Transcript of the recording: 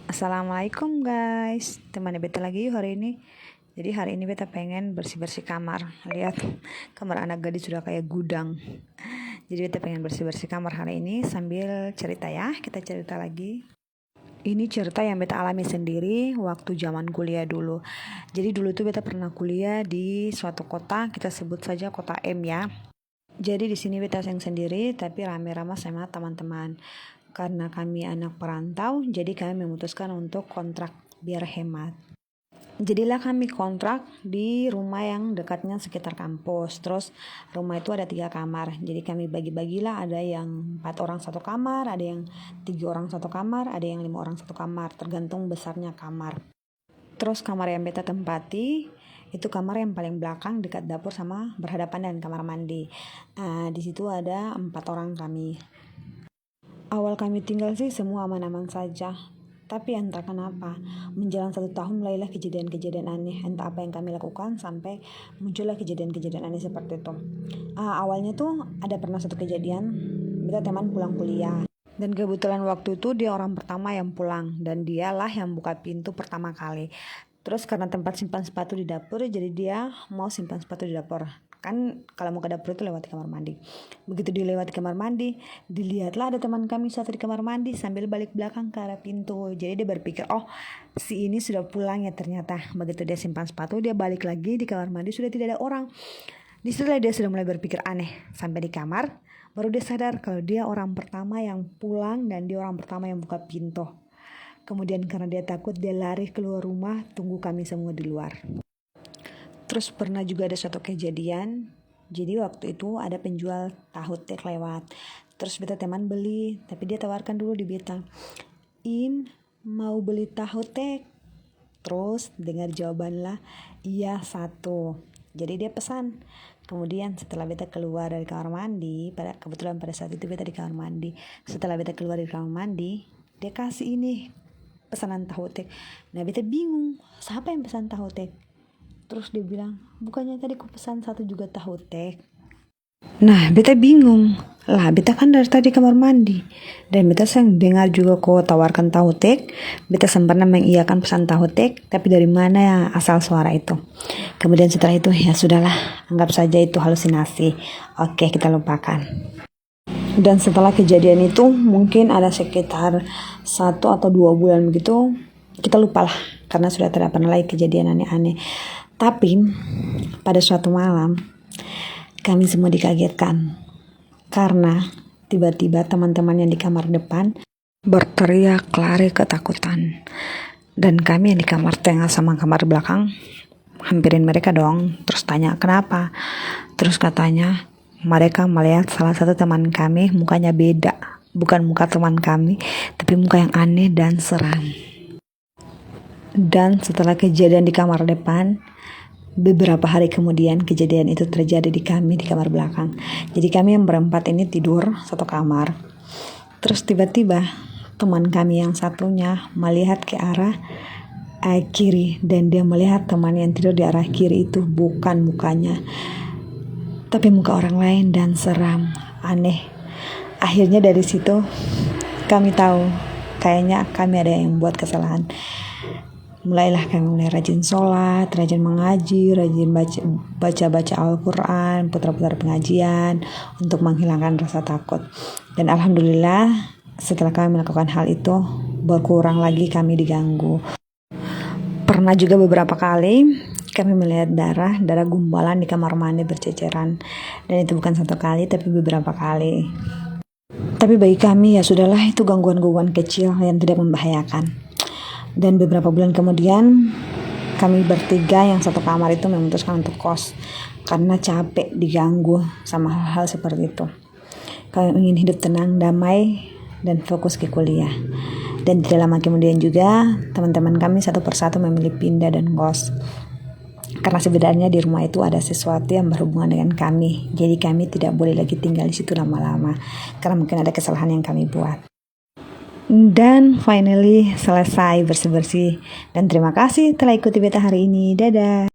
Assalamualaikum guys, teman beta lagi yuk hari ini. Jadi hari ini beta pengen bersih-bersih kamar. Lihat, kamar anak gadis sudah kayak gudang. Jadi beta pengen bersih-bersih kamar hari ini sambil cerita ya. Kita cerita lagi. Ini cerita yang beta alami sendiri waktu zaman kuliah dulu. Jadi dulu tuh beta pernah kuliah di suatu kota, kita sebut saja kota M ya. Jadi di sini beta sendiri tapi rame-rame sama teman-teman. Karena kami anak perantau, jadi kami memutuskan untuk kontrak biar hemat. Jadilah kami kontrak di rumah yang dekatnya sekitar kampus. Terus rumah itu ada 3 kamar. Jadi kami bagi-bagilah, ada yang 4 orang satu kamar, ada yang 3 orang satu kamar, ada yang 5 orang satu kamar. Tergantung besarnya kamar. Terus kamar yang beta tempati itu kamar yang paling belakang dekat dapur sama berhadapan dengan kamar mandi. Di situ ada 4 orang kami. Awal kami tinggal sih semua aman-aman saja. Tapi entah kenapa, menjelang 1 tahun mulailah kejadian-kejadian aneh. Entah apa yang kami lakukan sampai muncullah kejadian-kejadian aneh seperti itu. Awalnya tuh ada pernah satu kejadian, kita teman pulang kuliah. Dan kebetulan waktu itu dia orang pertama yang pulang. Dan dialah yang buka pintu pertama kali. Terus karena tempat simpan sepatu di dapur, jadi dia mau simpan sepatu di dapur. Kan kalau mau ke dapur itu lewat kamar mandi. Begitu dia lewat kamar mandi, dilihatlah ada teman kami satu di kamar mandi sambil balik belakang ke arah pintu. Jadi dia berpikir, oh si ini sudah pulang ya ternyata. Begitu dia simpan sepatu, dia balik lagi di kamar mandi, sudah tidak ada orang. Disitulah dia sudah mulai berpikir aneh. Sampai di kamar, baru dia sadar kalau dia orang pertama yang pulang dan dia orang pertama yang buka pintu. Kemudian karena dia takut, dia lari keluar rumah, tunggu kami semua di luar. Terus pernah juga ada suatu kejadian. Jadi waktu itu ada penjual tahu tek lewat. Terus beta teman beli, tapi dia tawarkan dulu di beta. Mau beli tahu tek? Terus dengar jawabanlah, iya 1. Jadi dia pesan. Kemudian setelah beta keluar dari kamar mandi, kebetulan pada saat itu beta di kamar mandi. Setelah beta keluar dari kamar mandi, dia kasih ini pesanan tahu tek. Nah beta bingung, siapa yang pesan tahu tek? Terus dia bilang, bukannya tadi ku pesan 1 juga tahu tek. Nah beta bingung, lah beta kan dari tadi kamar mandi. Dan beta sering dengar juga kok tawarkan tahu tek. Beta sempurna mengiyakan pesan tahu tek, tapi dari mana ya asal suara itu? Kemudian setelah itu ya sudahlah, anggap saja itu halusinasi. Oke, kita lupakan. Dan setelah kejadian itu mungkin ada sekitar 1 atau 2 bulan begitu, kita lupalah karena sudah tidak pernah lagi kejadian aneh-aneh. Tapi pada suatu malam kami semua dikagetkan karena tiba-tiba teman-teman yang di kamar depan berteriak lari ketakutan. Dan kami yang di kamar tengah sama kamar belakang hampirin mereka dong. Terus tanya kenapa? Terus katanya mereka melihat salah satu teman kami mukanya beda. Bukan muka teman kami, tapi muka yang aneh dan seram. Dan setelah kejadian di kamar depan, beberapa hari kemudian kejadian itu terjadi di kami di kamar belakang. Jadi kami yang berempat ini tidur satu kamar. Terus tiba-tiba teman kami yang satunya melihat ke arah kiri. Dan dia melihat teman yang tidur di arah kiri itu bukan mukanya, tapi muka orang lain dan seram, aneh. Akhirnya dari situ kami tahu kayaknya kami ada yang buat kesalahan. Mulailah kami mulai rajin sholat, rajin mengaji, rajin baca Al-Quran, putar-putar pengajian untuk menghilangkan rasa takut. Dan alhamdulillah setelah kami melakukan hal itu berkurang lagi kami diganggu. Pernah juga beberapa kali kami melihat darah gumpalan di kamar mandi berceceran. Dan itu bukan 1 kali tapi beberapa kali. Tapi bagi kami ya sudahlah, itu gangguan-gangguan kecil yang tidak membahayakan. Dan beberapa bulan kemudian kami bertiga yang satu kamar itu memutuskan untuk kos karena capek diganggu sama hal-hal seperti itu. Kami ingin hidup tenang, damai, dan fokus ke kuliah. Dan tidak lama kemudian juga teman-teman kami satu persatu memilih pindah dan kos. Karena sebenarnya di rumah itu ada sesuatu yang berhubungan dengan kami. Jadi kami tidak boleh lagi tinggal di situ lama-lama karena mungkin ada kesalahan yang kami buat. Dan finally selesai bersih-bersih. Dan terima kasih telah ikuti beta hari ini. Dadah.